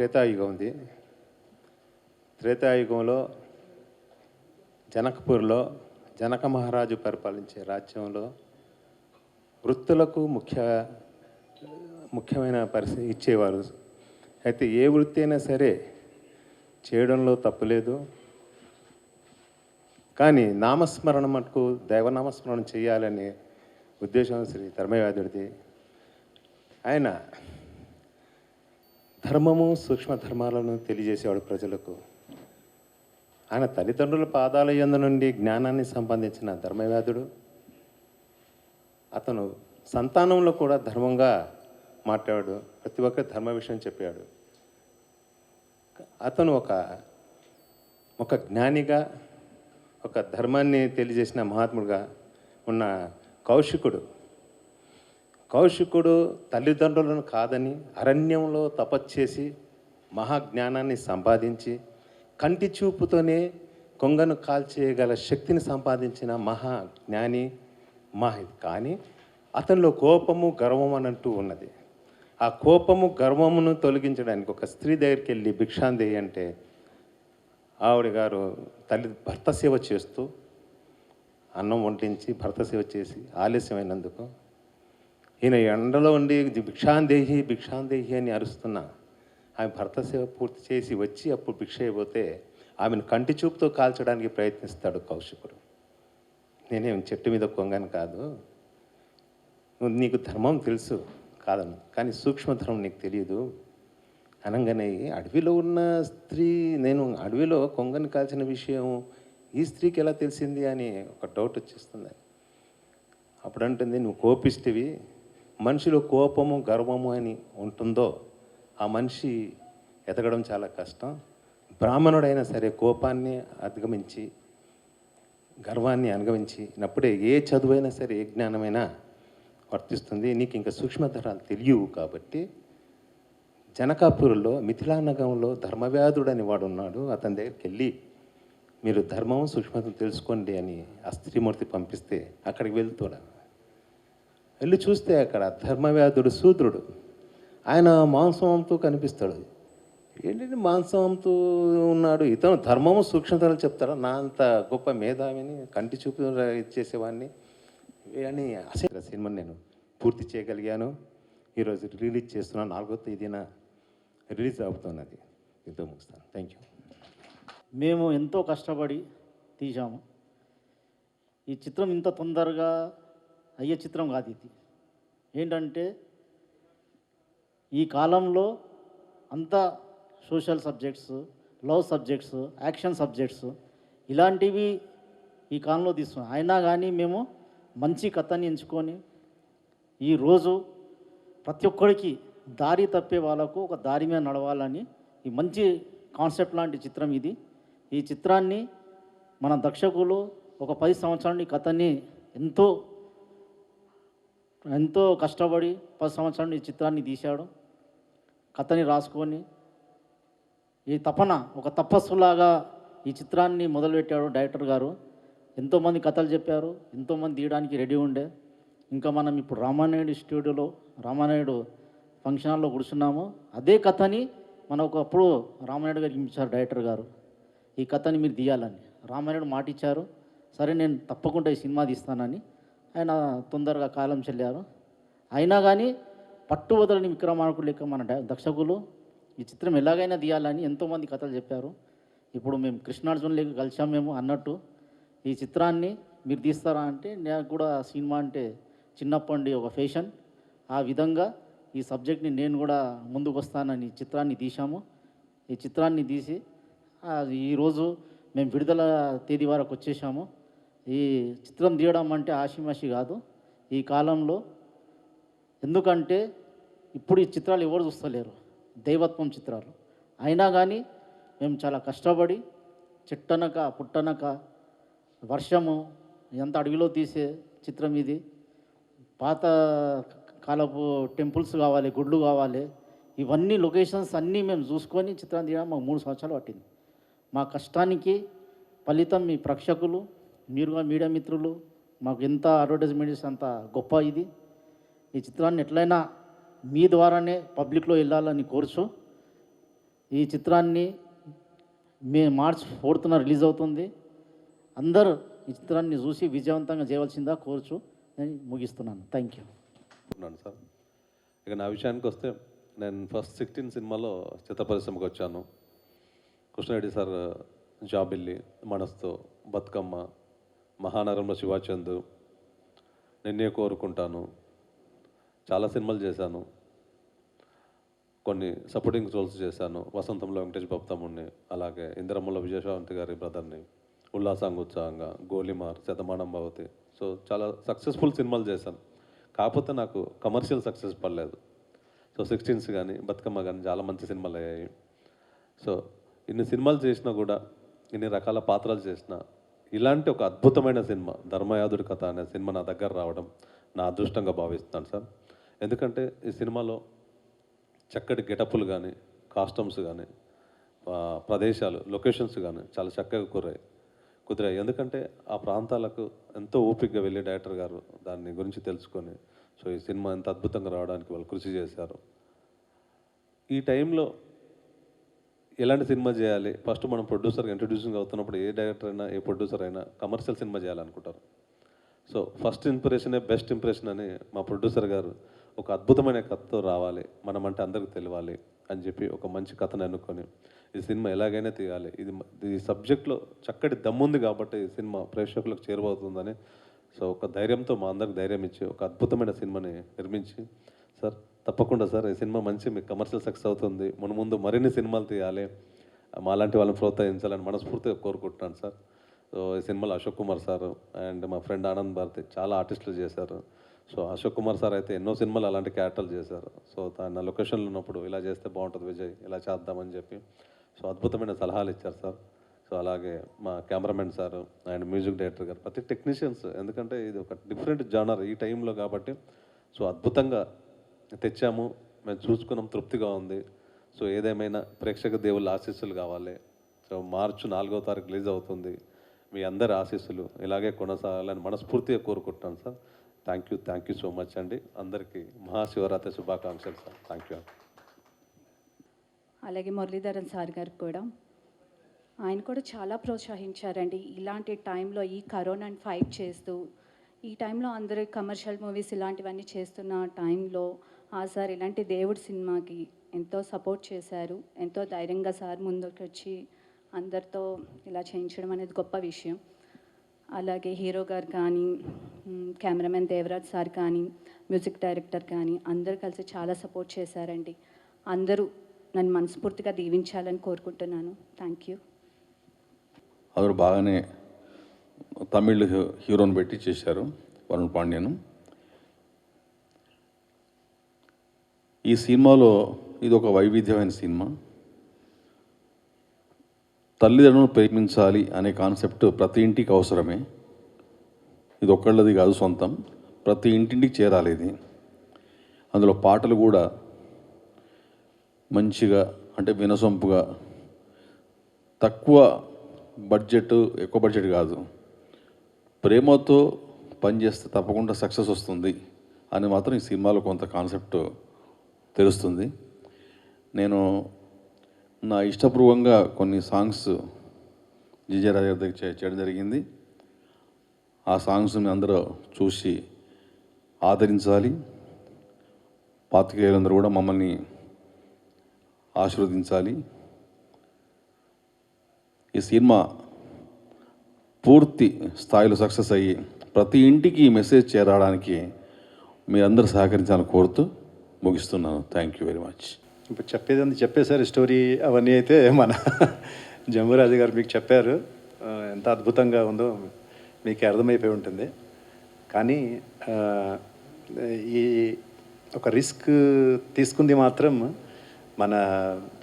త్రేతాయుగం ఉంది. త్రేతాయుగంలో జనకపూర్లో జనక మహారాజు పరిపాలించే రాజ్యంలో వృత్తులకు ముఖ్యమైన పరిస్థితి ఇచ్చేవారు. అయితే ఏ వృత్తి అయినా సరే చేయడంలో తప్పులేదు, కానీ నామస్మరణ మటుకు దైవనామస్మరణ చేయాలనే ఉద్దేశం శ్రీ ధర్మవ్యాధుడిది. ఆయన ధర్మము సూక్ష్మ ధర్మాలను తెలియజేసేవాడు ప్రజలకు. ఆయన తల్లిదండ్రుల పాదాల యందు నుండి జ్ఞానాన్ని సంపాదించిన ధర్మవ్యాధుడు. అతను సంతానంలో కూడా ధర్మంగా మాట్లాడాడు, ప్రతి ఒక్క ధర్మ విషయం చెప్పాడు. అతను ఒక జ్ఞానిగా, ఒక ధర్మాన్ని తెలియజేసిన మహాత్ముడుగా ఉన్న కౌశికుడు తల్లిదండ్రులను కాదని అరణ్యంలో తపస్చేసి మహాజ్ఞానాన్ని సంపాదించి కంటి చూపుతోనే కొంగను కాల్చేయగల శక్తిని సంపాదించిన మహాజ్ఞాని కానీ అతనిలో కోపము గర్వం అనంటూ ఉన్నది. ఆ కోపము గర్వమును తొలగించడానికి ఒక స్త్రీ దగ్గరికి వెళ్ళి భిక్షాందేయి అంటే ఆవిడ గారు భర్త సేవ చేస్తూ అన్నం వండించి భర్త సేవ చేసి ఆలస్యమైనందుకు ఈయన ఎండలో ఉండి భిక్షాందేహి అని అరుస్తున్న ఆమె భర్త సేవ పూర్తి చేసి వచ్చి అప్పుడు భిక్ష అయిపోతే ఆమెను కంటి చూపుతో కాల్చడానికి ప్రయత్నిస్తాడు కౌశికుడు. నేనేం చెట్టు మీద కొంగను కాదు, నీకు ధర్మం తెలుసు కాదను, కానీ సూక్ష్మధర్మం నీకు తెలియదు అనగానే అడవిలో ఉన్న స్త్రీ నేను అడవిలో కొంగను కాల్చిన విషయం ఈ స్త్రీకి ఎలా తెలిసింది అని ఒక డౌట్ వచ్చేస్తుంది. అప్పుడు అంటుంది, నువ్వు కోపిష్టివి, మనిషిలో కోపము గర్వము అని ఉంటుందో ఆ మనిషి ఎదగడం చాలా కష్టం. బ్రాహ్మణుడైనా సరే కోపాన్ని అధిగమించి గర్వాన్ని అనుగమించినప్పుడే ఏ చదువైనా సరే ఏ జ్ఞానమైనా వర్తిస్తుంది. నీకు ఇంకా సూక్ష్మధరాలు తెలియవు కాబట్టి జనకాపూర్లో మిథిలా నగరంలో ధర్మవ్యాధుడు అని వాడు ఉన్నాడు, అతని దగ్గరికి వెళ్ళి మీరు ధర్మం సూక్ష్మతం తెలుసుకోండి అని ఆ స్త్రీమూర్తి పంపిస్తే అక్కడికి వెళ్ళి చూస్తే అక్కడ ధర్మవ్యాధుడు శూద్రుడు, ఆయన మాంసంతో కనిపిస్తాడు. ఏంటంటే మాంసంతో ఉన్నాడు, ఇతను ధర్మము సూక్ష్మతలు చెప్తాడా, నా అంత గొప్ప మేధావిని కంటి చూపు ఇచ్చేసేవాడిని అని అసలు సినిమాని నేను పూర్తి చేయగలిగాను. ఈరోజు రిలీజ్ చేస్తున్నాను, 4వ తేదీన రిలీజ్ అవుతున్నది. ఇంతో ముగిస్తాను. Thank you. మేము ఎంతో కష్టపడి తీసాము. ఈ చిత్రం ఇంత తొందరగా అయ్యే చిత్రం కాదు. ఇది ఏంటంటే ఈ కాలంలో అంతా social subjects, love subjects, action subjects ఇలాంటివి ఈ కాలంలో తీస్తున్నాం. అయినా కానీ మేము మంచి కథని ఎంచుకొని ఈరోజు ప్రతి ఒక్కరికి దారి తప్పే వాళ్ళకు ఒక దారి మీద నడవాలని ఈ మంచి కాన్సెప్ట్ లాంటి చిత్రం ఇది. ఈ చిత్రాన్ని మన దర్శకులు ఒక 10 సంవత్సరాల కథని ఎంతో కష్టపడి 10 సంవత్సరాలు ఈ చిత్రాన్ని తీశాడు. కథని రాసుకొని ఈ ఒక తపస్సులాగా ఈ చిత్రాన్ని మొదలుపెట్టాడు డైరెక్టర్ గారు. ఎంతోమంది కథలు చెప్పారు, ఎంతోమంది తీయడానికి రెడీ ఉండే. ఇంకా మనం ఇప్పుడు రామానాయుడు స్టూడియోలో రామానాయుడు ఫంక్షన్ హాల్లో కూర్చున్నాము. అదే కథని మన ఒకప్పుడు రామానాయుడు గారికి ఇచ్చారు డైరెక్టర్ గారు, ఈ కథని మీరు తీయాలని. రామానాయుడు మాట ఇచ్చారు, సరే నేను తప్పకుండా ఈ సినిమా తీస్తానని. ఆయన తొందరగా కాలం చెల్లారు. అయినా కానీ పట్టు వదలని విక్రమార్కుడు లెక్క మన దర్శకులు ఈ చిత్రం ఎలాగైనా తీయాలని ఎంతోమంది కథలు చెప్పారు. ఇప్పుడు మేము కృష్ణార్జున లేక కలిసామేమో అన్నట్టు ఈ చిత్రాన్ని మీరు తీస్తారా అంటే నాకు కూడా సినిమా అంటే చిన్నప్పటి నుండి ఒక ఫ్యాషన్. ఆ విధంగా ఈ సబ్జెక్ట్ని నేను కూడా ముందుకు వస్తానని చిత్రాన్ని తీసాము. ఈ చిత్రాన్ని తీసి ఈరోజు మేము విడుదల తేదీ వరకు వచ్చేసాము. ఈ చిత్రం తీయడం అంటే ఆషిమాషి కాదు ఈ కాలంలో. ఎందుకంటే ఇప్పుడు ఈ చిత్రాలు ఎవరు చూస్తలేరు, దైవత్వం చిత్రాలు. అయినా కానీ మేము చాలా కష్టపడి చెట్టనక పుట్టనక వర్షము ఎంత అడవిలో తీసే చిత్రం ఇది. పాత కాలపు టెంపుల్స్ కావాలి, గుళ్ళు కావాలి, ఇవన్నీ లొకేషన్స్ అన్నీ మేము చూసుకొని చిత్రం తీయడం మాకు 3 సంవత్సరాలు పట్టింది. మా కష్టానికి ఫలితం మీ ప్రేక్షకులు, మీరుగా మీడియా మిత్రులు మాకు ఎంత అడ్వర్టైజ్మెంట్ చేస్తే అంత గొప్ప ఇది. ఈ చిత్రాన్ని ఎట్లయినా మీ ద్వారానే పబ్లిక్లో వెళ్ళాలని కోరుచు ఈ చిత్రాన్ని మార్చ్ 4న రిలీజ్ అవుతుంది. అందరూ ఈ చిత్రాన్ని చూసి విజయవంతంగా చేయవలసిందా కోరుచు నేను ముగిస్తున్నాను. Thank you. ఉన్నాను సార్. ఇక నా విషయానికి వస్తే నేను ఫస్ట్ 16 సినిమాలో చిత్ర పరిశ్రమకు వచ్చాను. కృష్ణారెడ్డి సార్ జాబిల్లి, మనస్తో, బతుకమ్మ, మహానగరంలో శివాచంద్, నిన్నే కోరుకుంటాను, చాలా సినిమాలు చేశాను. కొన్ని సపోర్టింగ్ రోల్స్ చేశాను. వసంతంలో వెంకటేష్ బాబు తమ్ముడిని, అలాగే ఇందిరమ్మలో విజయశాంతి గారి బ్రదర్ని, ఉల్లాసంగా ఉత్సాహంగా, గోలిమార్, శతమానం భవతి. సో చాలా సక్సెస్ఫుల్ సినిమాలు చేశాను. కాకపోతే నాకు కమర్షియల్ సక్సెస్ పడలేదు. సో 16 కానీ బతుకమ్మ కానీ చాలా మంచి సినిమాలు అయ్యాయి. సో ఇన్ని సినిమాలు చేసినా కూడా, ఇన్ని రకాల పాత్రలు చేసినా, ఇలాంటి ఒక అద్భుతమైన సినిమా ధర్మయాధుడి కథ అనే సినిమా నా దగ్గర రావడం నా అదృష్టంగా భావిస్తున్నాను సార్. ఎందుకంటే ఈ సినిమాలో చక్కటి గెటప్పులు కానీ, కాస్ట్యూమ్స్ కానీ, ప్రదేశాలు, లొకేషన్స్ కానీ చాలా చక్కగా కుదిరాయి. ఎందుకంటే ఆ ప్రాంతాలకు ఎంతో ఓపికగా వెళ్ళి డైరెక్టర్ గారు దాని గురించి తెలుసుకొని, సో ఈ సినిమా ఎంత అద్భుతంగా రావడానికి వాళ్ళు కృషి చేశారు. ఈ టైంలో ఎలాంటి సినిమా చేయాలి, ఫస్ట్ మనం ప్రొడ్యూసర్గా ఇంట్రడ్యూసింగ్ అవుతున్నప్పుడు ఏ డైరెక్టర్ అయినా ఏ ప్రొడ్యూసర్ అయినా కమర్షియల్ సినిమా చేయాలనుకుంటారు. సో ఫస్ట్ ఇంప్రెషనే బెస్ట్ ఇంప్రెషన్ అని మా ప్రొడ్యూసర్ గారు ఒక అద్భుతమైన కథతో రావాలి, మనం అంటే అందరికి తెలియాలి అని చెప్పి ఒక మంచి కథను అనుకొని ఈ సినిమా ఎలాగైనా తీయాలి, ఈ సబ్జెక్ట్లో చక్కటి దమ్ముంది కాబట్టి ఈ సినిమా ప్రేక్షకులకు చేరువవుతుందని, సో ఒక ధైర్యంతో మా అందరికి ధైర్యం ఇచ్చి ఒక అద్భుతమైన సినిమాని నిర్మించి, సార్ తప్పకుండా సార్ ఈ సినిమా మంచి మీకు కమర్షియల్ సక్సెస్ అవుతుంది, ముందు మరిన్ని సినిమాలు తీయాలి, మాలాంటి వాళ్ళని ప్రోత్సహించాలని మనస్ఫూర్తిగా కోరుకుంటున్నాను సార్. సో ఈ సినిమాలో అశోక్ కుమార్ సార్ అండ్ మా ఫ్రెండ్ ఆనంద్ భారతి చాలా ఆర్టిస్టులు చేశారు. సో అశోక్ కుమార్ సార్ అయితే ఎన్నో సినిమాలు అలాంటి క్యారెక్టర్లు చేశారు. సో తన లొకేషన్లో ఉన్నప్పుడు ఇలా చేస్తే బాగుంటుంది విజయ్, ఇలా చేద్దామని చెప్పి సో అద్భుతమైన సలహాలు ఇచ్చారు సార్. సో అలాగే మా cameramen sir and music director గారు, ప్రతి టెక్నీషియన్స్, ఎందుకంటే ఇది ఒక డిఫరెంట్ జానర్ ఈ టైంలో కాబట్టి సో అద్భుతంగా తెచ్చాము, మేము చూసుకున్నాం, తృప్తిగా ఉంది. సో ఏదేమైనా ప్రేక్షక దేవుళ్ళ ఆశీస్సులు కావాలి. సో మార్చి 4వ తారీఖు రిలీజ్ అవుతుంది. మీ అందరి ఆశీస్సులు ఇలాగే కొనసాగాలని మనస్ఫూర్తిగా కోరుకుంటున్నాను sir. Thank you so much అండి. అందరికీ మహాశివరాత్రి శుభాకాంక్షలు సార్. Thank you. అలాగే మురళీధరన్ సార్ గారికి కూడా, ఆయన కూడా చాలా ప్రోత్సహించారండి. ఇలాంటి టైంలో ఈ కరోనాని ఫైట్ చేస్తూ, ఈ టైంలో అందరూ కమర్షియల్ మూవీస్ ఇలాంటివన్నీ చేస్తున్న టైంలో సార్ ఇలాంటి దేవుడి సినిమాకి ఎంతో సపోర్ట్ చేశారు. ఎంతో ధైర్యంగా సార్ ముందుకు వచ్చి అందరితో ఇలా చేయించడం అనేది గొప్ప విషయం. అలాగే హీరో గారు కానీ, కెమెరామెన్ దేవరాజ్ సార్ కానీ, మ్యూజిక్ డైరెక్టర్ కానీ అందరూ కలిసి చాలా సపోర్ట్ చేశారండి. అందరూ నన్ను మనస్ఫూర్తిగా దీవించాలని కోరుకుంటున్నాను. Thank you. ಅವರು బాగానే తమిళ్ హీరోని పెట్టి చేశారు, వరుణ్ పాండ్యను. ఈ సినిమాలో ఇది ఒక వైవిధ్యమైన సినిమా. తల్లిదండ్రులను ప్రేమించాలి అనే కాన్సెప్ట్ ప్రతి ఇంటికి అవసరమే. ఇది ఒక్కళ్ళది కాదు, సొంతం, ప్రతి ఇంటింటికి చేరాలి ఇది. అందులో పాటలు కూడా మంచిగా, అంటే వినసొంపుగా, తక్కువ బడ్జెట్ ఎక్కువ బడ్జెట్ కాదు, ప్రేమతో పనిచేస్తే తప్పకుండా సక్సెస్ వస్తుంది అని మాత్రం ఈ సినిమాలో కొంత కాన్సెప్ట్ తెలుస్తుంది. నేను నా ఇష్టపూర్వకంగా కొన్ని సాంగ్స్ జీజే రాజు గారి దగ్గర చేయడం జరిగింది. ఆ సాంగ్స్ని అందరూ చూసి ఆదరించాలి. పాత్రికేయులందరూ కూడా మమ్మల్ని ఆశీర్వదించాలి. ఈ సినిమా పూర్తి స్థాయిలో సక్సెస్ అయ్యి ప్రతి ఇంటికి ఈ మెసేజ్ చేరడానికి మీరందరూ సహకరించాలని కోరుతూ ముగిస్తున్నాను. Thank you very much. ఇప్పుడు చెప్పేది చెప్పేశారు, స్టోరీ అవన్నీ అయితే మన జంబూరాజు గారు మీకు చెప్పారు. ఎంత అద్భుతంగా ఉందో మీకు అర్థమైపోయి ఉంటుంది. కానీ ఈ ఒక రిస్క్ తీసుకుంది మాత్రం మన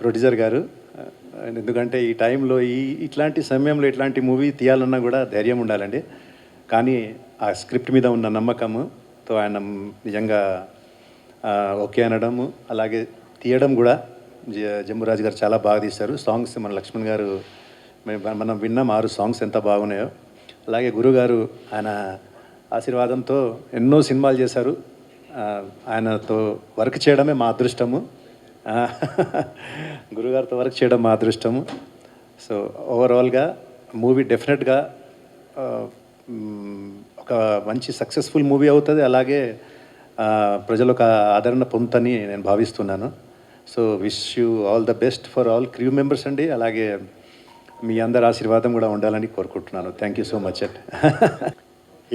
ప్రొడ్యూసర్ గారు. ఎందుకంటే ఈ టైంలో ఇట్లాంటి సమయంలో ఇట్లాంటి మూవీ తీయాలన్నా కూడా ధైర్యం ఉండాలండి. కానీ ఆ స్క్రిప్ట్ మీద ఉన్న నమ్మకంతో ఆయన నిజంగా ఓకే అనడము, అలాగే తీయడం కూడా. జంబూరాజు గారు చాలా బాగా తీశారు. సాంగ్స్ మన లక్ష్మణ్ గారు మనం విన్నాం 6 సాంగ్స్ ఎంత బాగున్నాయో. అలాగే గురుగారు ఆయన ఆశీర్వాదంతో ఎన్నో సినిమాలు చేశారు. ఆయనతో వర్క్ చేయడమే మా అదృష్టము. గురుగారితో వర్క్ చేయడం మా అదృష్టము. సో ఓవరాల్గా మూవీ డెఫినెట్గా ఒక మంచి సక్సెస్ఫుల్ మూవీ అవుతుంది. అలాగే ప్రజలు ఒక ఆదరణ పొందుతని నేను భావిస్తున్నాను. So wish you all the best for all crew members అండి. అలాగే మీ అందరి ఆశీర్వాదం కూడా ఉండాలని కోరుకుంటున్నాను. థ్యాంక్ యూ సో మచ్ అండి.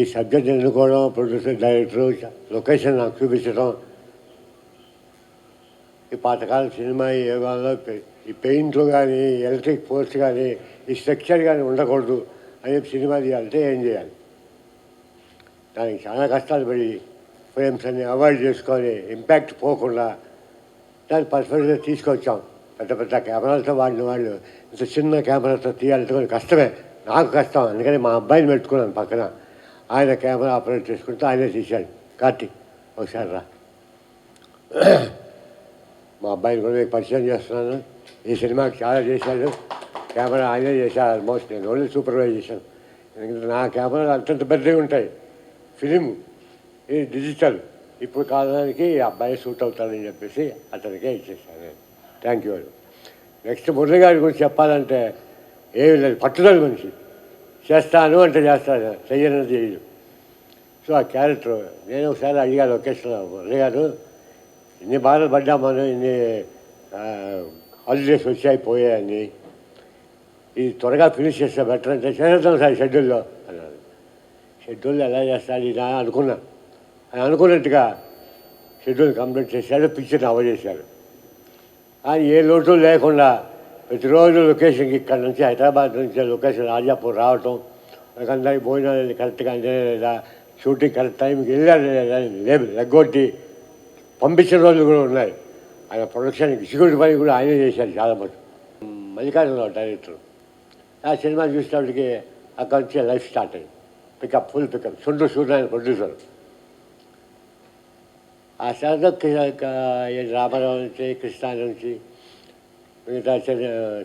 ఈ సబ్జెక్ట్ ఎన్నుకోవడం, ప్రొడ్యూసర్, డైరెక్టర్, లొకేషన్ నాకు చూపించడం, ఈ పాతకాల సినిమా ఈ యుగాల్లో ఈ పెయింట్లు కానీ, ఎలక్ట్రిక్ పోల్స్ కానీ, ఈ స్ట్రక్చర్ కానీ ఉండకూడదు అని సినిమా తీయాలంటే ఏం చేయాలి? దానికి చాలా కష్టాలు పడి ఫ్రేమ్స్ అన్ని అవాయిడ్ చేసుకొని ఇంపాక్ట్ పోకుండా దాన్ని పర్ఫెక్ట్గా తీసుకొచ్చాం. పెద్ద పెద్ద కెమెరాలతో వాళ్ళు ఇంత చిన్న కెమెరాతో తీయాలంటే కొంచెం కష్టమే, నాకు కష్టం. అందుకని మా అబ్బాయిని పెట్టుకున్నాను పక్కన, ఆయన కెమెరా ఆపరేట్ చేసుకుంటూ ఆయనే తీశాడు. కార్తీక్ ఒకసారి రా, మా అబ్బాయిని కూడా మీకు పరిచయం చేస్తున్నాను. ఈ సినిమాకి చాలా చేశాడు, కెమెరా ఆయనే చేశాడు. ఆల్మోస్ట్ నేను ఓన్లీ సూపర్వైజ్ చేశాను. ఎందుకంటే నా కెమెరాలు అంతంత పెద్దవి ఉంటాయి. ఫిలిం ఇది డిజిటల్, ఇప్పుడు కాలానికి అబ్బాయి సూట్ అవుతాడని చెప్పేసి అతనికే ఇచ్చేసాను నేను. Thank you. నెక్స్ట్ మురళి గారి గురించి చెప్పాలంటే ఏమి లేదు, పట్టుదల మనిషి. చేస్తాను అంటే చేస్తాను, చెయ్యనది చేయదు. సో ఆ క్యారెక్టర్ నేను ఒకసారి అడిగా లొకేషన్లో, మురళి గారు ఇన్ని బాధలు పడ్డామని, ఇన్ని హాలిడేస్ వచ్చాయి పోయాయని, ఇది త్వరగా ఫినిష్ చేస్తే బెటర్ అంటే చేద్దాం సార్ షెడ్యూల్లో అన్నాడు. షెడ్యూల్ ఎలా చేస్తాడు ఇలా అనుకున్నా. అని అనుకున్నట్టుగా షెడ్యూల్ కంప్లీట్ చేశాడు, పిక్చర్ని అవ్వజేశాడు. కానీ ఏ లోటు లేకుండా ప్రతిరోజు లొకేషన్కి ఇక్కడ నుంచి హైదరాబాద్ నుంచి లొకేషన్ రాజాపూర్ రావటం, అందరికి భోజనాలు కరెక్ట్గా అందే లేదా, షూటింగ్ కరెక్ట్ టైంకి వెళ్ళాలి లేదా లెగ్గొట్టి పంపించిన రోజులు కూడా ఉన్నాయి. ఆయన ప్రొడక్షన్ ఎగ్జిక్యూటివ్ పని కూడా ఆయనే చేశారు చాలా మటుకు. మల్లికార్జునరావు డైరెక్టర్. ఆ సినిమా చూసేటప్పటికి అక్కడి నుంచి లైఫ్ స్టార్ట్ అయింది. Pickup, full pickup. Sundru Suryanarayana producer. ఆ తర్వాత రామారావు నుంచి, కృష్ణ నుంచి, మిగతా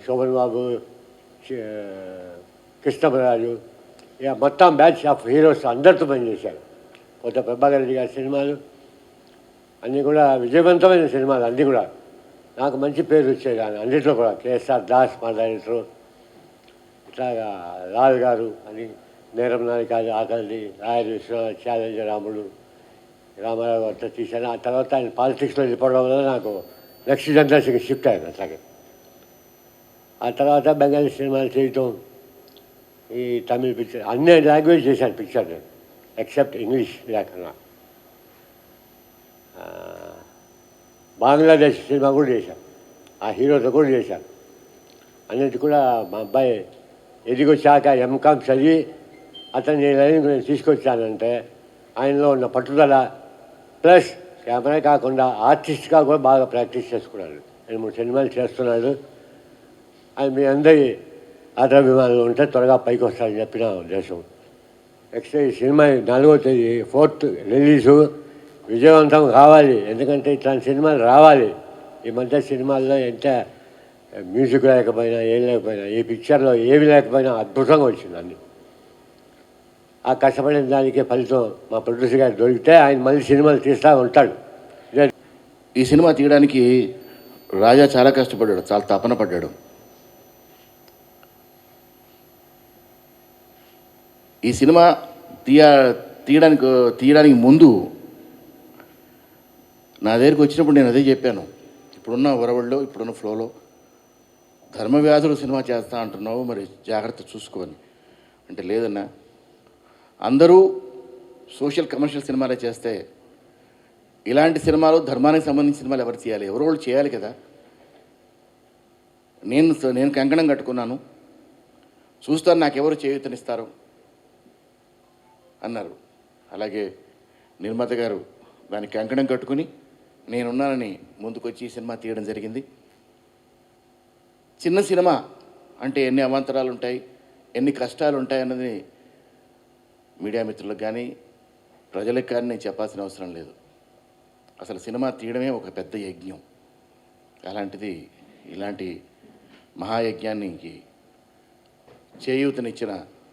శోభన్ బాబు, కృష్ణమరాజు, ఇక మొత్తం బ్యాచ్ ఆఫ్ హీరోస్ అందరితో పనిచేశారు. కొత్త ప్రభాకర్ రెడ్డి గారి సినిమాలు అన్నీ కూడా విజయవంతమైన సినిమాలు. అన్నీ కూడా నాకు మంచి పేరు వచ్చేది అన్నింటిలో కూడా. కేఎస్ఆర్ దాస్ మా డైరెక్టరు, ఇట్లాగా లాల్ గారు అని, నేరం నాయకాది, ఆకలి, రాయలు విశ్వనాథ్, ఛాలెంజ్ రాముడు, రామారావు అట్లా తీశాను. ఆ తర్వాత ఆయన పాలిటిక్స్లో వెళ్ళిపోవడం వల్ల నాకు నెక్స్ట్ జనరేషన్కి షిఫ్ట్ అయ్యాను. అట్లాగే ఆ తర్వాత బెంగాలీ సినిమాలు చేయటం, ఈ తమిళ పిక్చర్, అన్ని లాంగ్వేజ్ చేశాను పిక్చర్ నేను, ఎక్సెప్ట్ ఇంగ్లీష్ లేకుండా. బంగ్లాదేశ్ సినిమా కూడా చేశాను, ఆ హీరోతో కూడా చేశాను. అన్నిటి కూడా మా అబ్బాయి ఎదిగొచ్చాక ఎంకామ్ చదివి అతను ఈ లైన్ నేను తీసుకొచ్చానంటే ఆయనలో ఉన్న పట్టుదల, ప్లస్ కెమెరా కాకుండా ఆర్టిస్ట్గా కూడా బాగా ప్రాక్టీస్ చేసుకున్నాడు. 2-3 సినిమాలు చేస్తున్నాడు. అది మీ అందరి ఆదరాభిమానులు ఉంటే త్వరగా పైకి వస్తారని చెప్పిన ఉద్దేశం. నెక్స్ట్ ఈ సినిమా 4వ తేదీ 4th రిలీజు విజయవంతం కావాలి. ఎందుకంటే ఇట్లాంటి సినిమాలు రావాలి. ఈ మధ్య సినిమాల్లో ఎంత మ్యూజిక్ లేకపోయినా ఏం లేకపోయినా, ఈ పిక్చర్లో ఏమి లేకపోయినా అద్భుతంగా వచ్చింది అన్ని. ఆ కష్టపడిన దానికే ఫలితం మా ప్రొడ్యూసర్ గారు దొరికితే ఆయన మళ్ళీ సినిమాలు తీస్తూ ఉంటాడు. ఈ సినిమా తీయడానికి రాజా చాలా కష్టపడ్డాడు, చాలా తపన పడ్డాడు. ఈ సినిమా తీయడానికి ముందు నా దగ్గరికి వచ్చినప్పుడు నేను అదే చెప్పాను. ఇప్పుడున్న వరవడిలో, ఇప్పుడున్న ఫ్లోలో ధర్మవ్యాధుడు సినిమా చేస్తా అంటున్నావు, మరి జాగ్రత్త చూసుకోని అంటే, లేదన్నా అందరూ సోషల్ కమర్షియల్ సినిమాలే చేస్తే ఇలాంటి సినిమాలు, ధర్మానికి సంబంధించిన సినిమాలు ఎవరు చేయాలి? ఎవరో వాళ్ళు చేయాలి కదా. నేను కంకణం కట్టుకున్నాను, చూస్తాను నాకెవరు చేయూతనిస్తారు అన్నారు. అలాగే నిర్మాత గారు దానికి కంకణం కట్టుకుని నేనున్నానని ముందుకొచ్చి ఈ సినిమా తీయడం జరిగింది. చిన్న సినిమా అంటే ఎన్ని అవాంతరాలు ఉంటాయి, ఎన్ని కష్టాలు ఉంటాయి అన్నది మీడియా మిత్రులకు కానీ ప్రజలకు కానీ నేను చెప్పాల్సిన అవసరం లేదు. అసలు సినిమా తీయడమే ఒక పెద్ద యజ్ఞం. అలాంటిది ఇలాంటి మహాయజ్ఞానికి చేయూతనిచ్చిన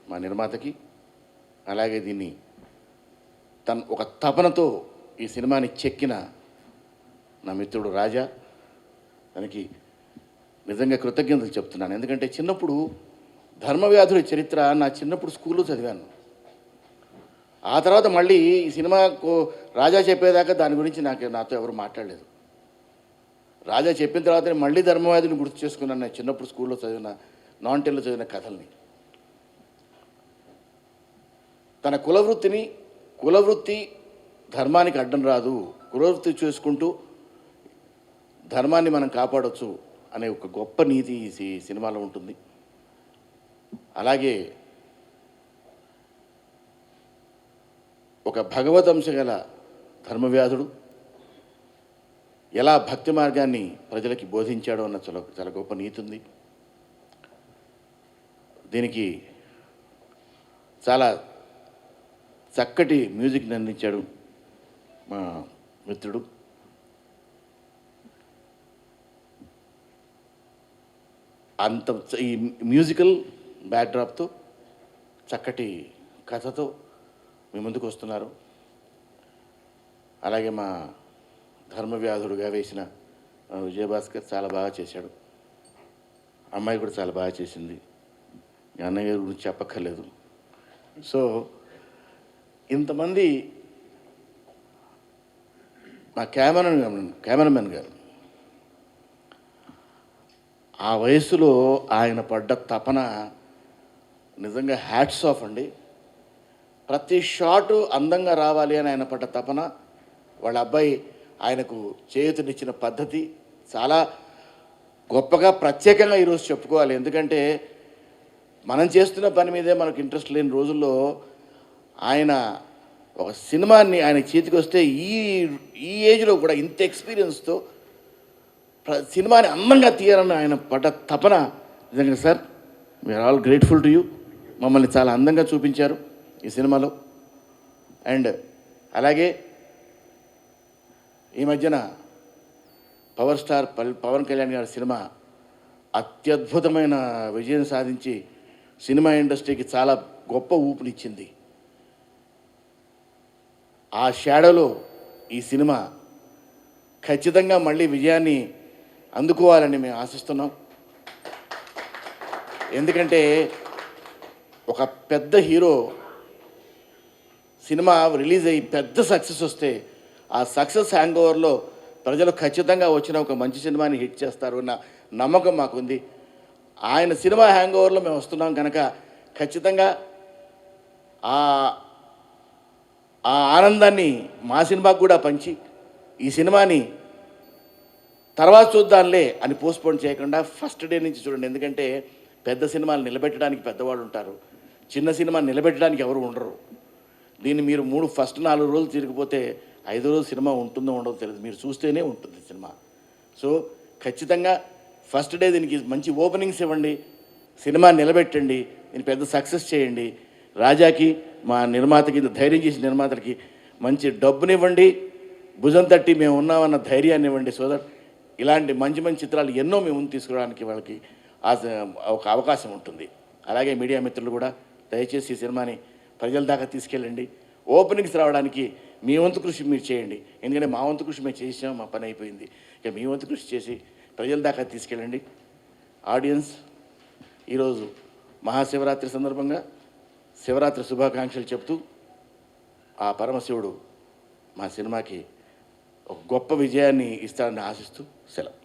మా నిర్మాతకి, అలాగే దీన్ని ఒక తపనతో ఈ సినిమాని చెక్కిన నా మిత్రుడు రాజా, దానికి నిజంగా కృతజ్ఞతలు చెప్తున్నాను. ఎందుకంటే చిన్నప్పుడు ధర్మవ్యాధుడి చరిత్ర నా చిన్నప్పుడు స్కూల్లో చదివాను. ఆ తర్వాత మళ్ళీ ఈ సినిమా రాజా చెప్పేదాకా దాని గురించి నాతో ఎవరు మాట్లాడలేదు. రాజా చెప్పిన తర్వాత నేను మళ్ళీ ధర్మవ్యాధిని గుర్తు చేసుకున్నాను. నేను చిన్నప్పుడు స్కూల్లో చదివిన నాన్ టెన్లో చదివిన కథల్ని. తన కులవృత్తి ధర్మానికి అడ్డం రాదు, కులవృత్తి చేసుకుంటూ ధర్మాన్ని మనం కాపాడవచ్చు అనే ఒక గొప్ప నీతి ఈ సినిమాలో ఉంటుంది. అలాగే ఒక భగవదంశ గల ధర్మవ్యాధుడు ఎలా భక్తి మార్గాన్ని ప్రజలకి బోధించాడో అన్న చాలా గొప్ప నీతి ఉంది. దీనికి చాలా చక్కటి మ్యూజిక్ని అందించాడు మా మిత్రుడు. అంత ఈ మ్యూజికల్ బ్యాక్డ్రాప్తో చక్కటి కథతో మీ ముందుకు వస్తున్నారు. అలాగే మా ధర్మవ్యాధుడుగా వేసిన విజయభాస్కర్ చాలా బాగా చేశాడు. అమ్మాయి కూడా చాలా బాగా చేసింది. అన్నయ్య గారి గురించి చెప్పక్కర్లేదు. సో ఇంతమంది మా కెమెరామెన్ గారు ఆ వయసులో ఆయన పడ్డ తపన నిజంగా హ్యాట్స్ ఆఫ్ అండి. ప్రతి షాటు అందంగా రావాలి అని ఆయన పడ్డ తపన, వాళ్ళ అబ్బాయి ఆయనకు చేయూతనిచ్చిన పద్ధతి చాలా గొప్పగా ప్రత్యేకంగా ఈరోజు చెప్పుకోవాలి. ఎందుకంటే మనం చేస్తున్న పని మీదే మనకు ఇంట్రెస్ట్ లేని రోజుల్లో ఆయన ఒక సినిమాని ఆయన చేతికి వస్తే ఈ ఏజ్లో కూడా ఇంత ఎక్స్పీరియన్స్తో సినిమాని అందంగా తీయాలని ఆయన పడ్డ తపన నిజంగా sir we are all grateful to you. మమ్మల్ని చాలా అందంగా చూపించారు ఈ సినిమాలో. అండ్ అలాగే ఈ మధ్యన పవర్ స్టార్ పవన్ కళ్యాణ్ గారి సినిమా అత్యద్భుతమైన విజయం సాధించి సినిమా ఇండస్ట్రీకి చాలా గొప్ప ఊపునిచ్చింది. ఆ షాడోలో ఈ సినిమా ఖచ్చితంగా మళ్ళీ విజయాన్ని అందుకోవాలని మేము ఆశిస్తున్నాం. ఎందుకంటే ఒక పెద్ద హీరో సినిమా రిలీజ్ అయ్యి పెద్ద సక్సెస్ వస్తే ఆ సక్సెస్ హ్యాంగ్ ఓవర్లో ప్రజలు ఖచ్చితంగా వచ్చిన ఒక మంచి సినిమాని హిట్ చేస్తారు అన్న నమ్మకం మాకుంది. ఆయన సినిమా హ్యాంగ్ ఓవర్లో మేము వస్తున్నాం కనుక ఖచ్చితంగా ఆ ఆనందాన్ని మా సినిమాకు కూడా పంచి ఈ సినిమాని తర్వాత చూద్దాంలే అని పోస్ట్పోన్ చేయకుండా ఫస్ట్ డే నుంచి చూడండి. ఎందుకంటే పెద్ద సినిమాలు నిలబెట్టడానికి పెద్దవాళ్ళు ఉంటారు, చిన్న సినిమా నిలబెట్టడానికి ఎవరు ఉండరు. దీన్ని మీరు ఫస్ట్ 4 రోజులు తిరిగిపోతే 5వ రోజు సినిమా ఉంటుందో ఉండదో తెలియదు, మీరు చూస్తేనే ఉంటుంది సినిమా. సో ఖచ్చితంగా ఫస్ట్ డే దీనికి మంచి ఓపెనింగ్స్ ఇవ్వండి, సినిమా నిలబెట్టండి, దీన్ని పెద్ద సక్సెస్ చేయండి. రాజాకి మా నిర్మాతకి ధైర్యం చేసిన నిర్మాతలకి మంచి డబ్బునివ్వండి, భుజం తట్టి మేము ఉన్నామన్న ధైర్యాన్ని ఇవ్వండి. సో దట్ ఇలాంటి మంచి మంచి చిత్రాలు ఎన్నో మేము ముందు తీసుకురావడానికి వాళ్ళకి ఒక అవకాశం ఉంటుంది. అలాగే మీడియా మిత్రులు కూడా దయచేసి ఈ సినిమాని ప్రజల దాకా తీసుకెళ్ళండి. ఓపెనింగ్స్ రావడానికి మీ వంతు కృషి మీరు చేయండి. ఎందుకంటే మా వంతు కృషి మేము చేసాం, మా పని అయిపోయింది. ఇక మీ వంతు కృషి చేసి ప్రజల దాకా తీసుకెళ్ళండి. ఆడియన్స్, ఈరోజు మహాశివరాత్రి సందర్భంగా శివరాత్రి శుభాకాంక్షలు చెప్తూ ఆ పరమశివుడు మా సినిమాకి ఒక గొప్ప విజయాన్ని ఇస్తాడని ఆశిస్తూ సెలవు.